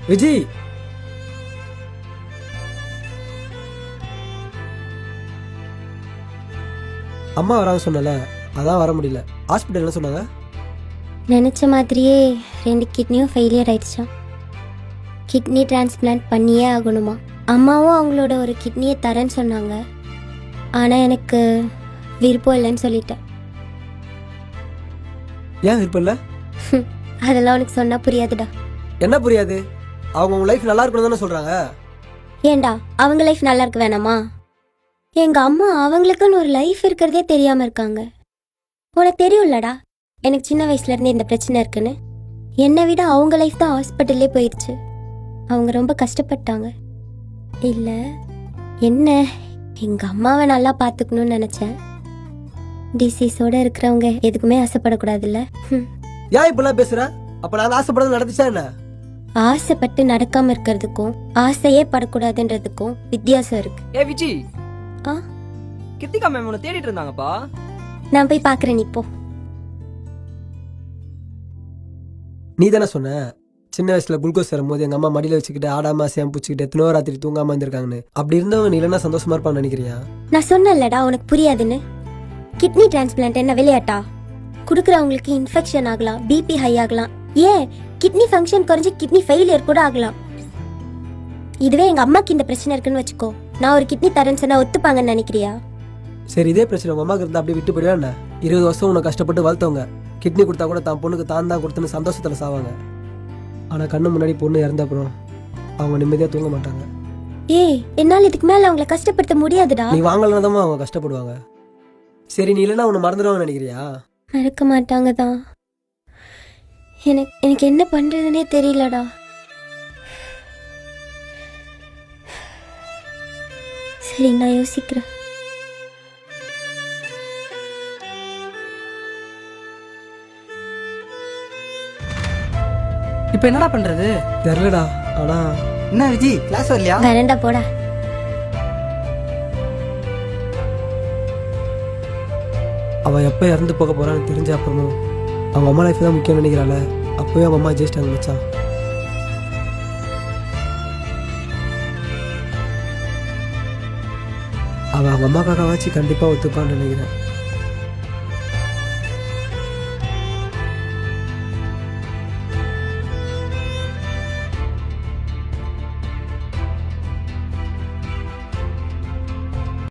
விஜி, அம்மா வராங்க சொன்னல, அதான் வர முடியல. ஹாஸ்பிட்டல் என்ன சொன்னாங்க? நினச்ச மாதிரியே 2 கிட்னியும் ஃபெயிலியர் ஆயிடுச்சான். கிட்னி டிரான்ஸ்பிளான்ட் பண்ணியே ஆகணுமா. அம்மாவும் அவங்களோட ஒரு கிட்னியை தரேன்னு சொன்னாங்க. ஆனால் எனக்கு விருப்பம் இல்லைன்னு சொல்லிட்டேன். ஏன் விருப்பம் இல்லை? அதெல்லாம் உனக்கு சொன்னால் புரியாதுடா. என்ன புரியாது? அவங்க உங்க லைஃப் நல்லா இருக்கணும் தானே சொல்றாங்க. ஏண்டா அவங்க லைஃப் நல்லா இருக்க வேணாமா? எங்கள் அம்மா அவங்களுக்குன்னு ஒரு லைஃப் இருக்கிறதே தெரியாமல் இருக்காங்க. உனக்கு தெரியும்லடா, எனக்கு சின்ன வயசுலேருந்தே இந்த பிரச்சனை இருக்குன்னு. என்னை விட அவங்க லைஃப் தான் ஹாஸ்பிட்டல்லே போயிடுச்சு. அவங்க ரொம்ப கஷ்டப்பட்டாங்க. இல்லை என்ன, எங்கள் அம்மாவை நல்லா பார்த்துக்கணும்னு நினச்சேன். டிசீஸோடு இருக்கிறவங்க எதுக்குமே ஆசைப்படக்கூடாதுல்ல. ஏன் இப்பெல்லாம் பேசுற? அப்ப நான் ஆசைப்படறது நடந்துச்சா என்ன? ஆசைப்பட்டு நடக்காம இருக்கிறதுக்கும் ஆசையே படக்கூடாதுன்றதுக்கும் வித்தியாசம் இருக்கு. ஏ விஜி, ஆ, கிருத்திகா மேம் உன்னை தேடிட்டு இருந்தாங்கப்பா. நான் போய் பார்க்குறேன், நீ போ. நீ தானே சொன்ன சின்ன வயசுல குளுக்கோஸ் வரும்போது எங்க அம்மா மடியில வச்சுக்கிட்டு ஆடாம சேம் பூச்சிக்கிட்டு எத்தனோ ராத்திரி தூங்காம இருந்திருக்காங்கன்னு. அப்படி இருந்தவங்க நீ இல்லைன்னா சந்தோஷமா இருப்பான்னு நினைக்கிறியா? நான் சொன்னேன்லடா உனக்கு புரியாதுன்னு. கிட்னி டிரான்ஸ்பிளான்ட் என்ன விளையாட்டா? கொடுக்குறவங்களுக்கு இன்ஃபெக்ஷன் ஆகலாம், பிபி ஹை ஆகலாம், ஏன் கிட்னி ஃபங்க்ஷன் குறைஞ்சி கிட்னி ஃபெயிலியர் கூட ஆகலாம். இதுவே எங்க அம்மாக்கு இந்த பிரச்சனை இருக்குன்னு வச்சுக்கோ, நான் ஒரு கிட்னி தரேன்னு சொன்னா ஒத்துப்பாங்கன்னு நினைக்கிறியா? சரி, இதே பிரச்சனை உங்க அம்மாக்கு இருந்தா அப்படியே விட்டு போயிடுவா என்ன? 20 வருஷம் உன்னை கஷ்டப்பட்டு வளர்த்தவங்க கிட்னி கொடுத்தா கூட தான் பொண்ணுக்கு தான் தான் கொடுத்துன்னு சந்தோஷத்துல சாவாங்க. ஆனா கண்ணு முன்னாடி பொண்ணு இறந்த அப்புறம் அவங்க நிம்மதியா தூங்க மாட்டாங்க. ஏய், என்னால் இதுக்கு மேல அவங்கள கஷ்டப்படுத்த முடியாதுடா. நீ வாங்கலனாதான் அவங்க கஷ்டப்படுவாங்க. சரி, நீ இல்லைன்னா உன்னை மறந்துடுவாங்கன்னு நினைக்கிறியா? மறக்க மாட்டாங்க தான். எனக்கு என்ன பண்றதுன்னே தெரியலடா. சரி, நான் யோசிக்கிறேன். இப்போ என்னடா பண்றது? தெரியலடா. ஆனா என்ன விஜி, கிளாஸ் வரலையா? வரேன்டா, போடா. அவன் எப்போ இறந்து போக போறான்னு தெரிஞ்ச அப்புறமும் அவங்க அம்மா லைஃப் தான் முக்கியம் நினைக்கிறாள். அப்போவே அவங்க அம்மா ஜெயிச்சிட்டாங்க மச்சான். அவன் அவங்க அம்மாக்காக வச்சு கண்டிப்பாக ஒத்துப்பான்னு நினைக்கிறேன்.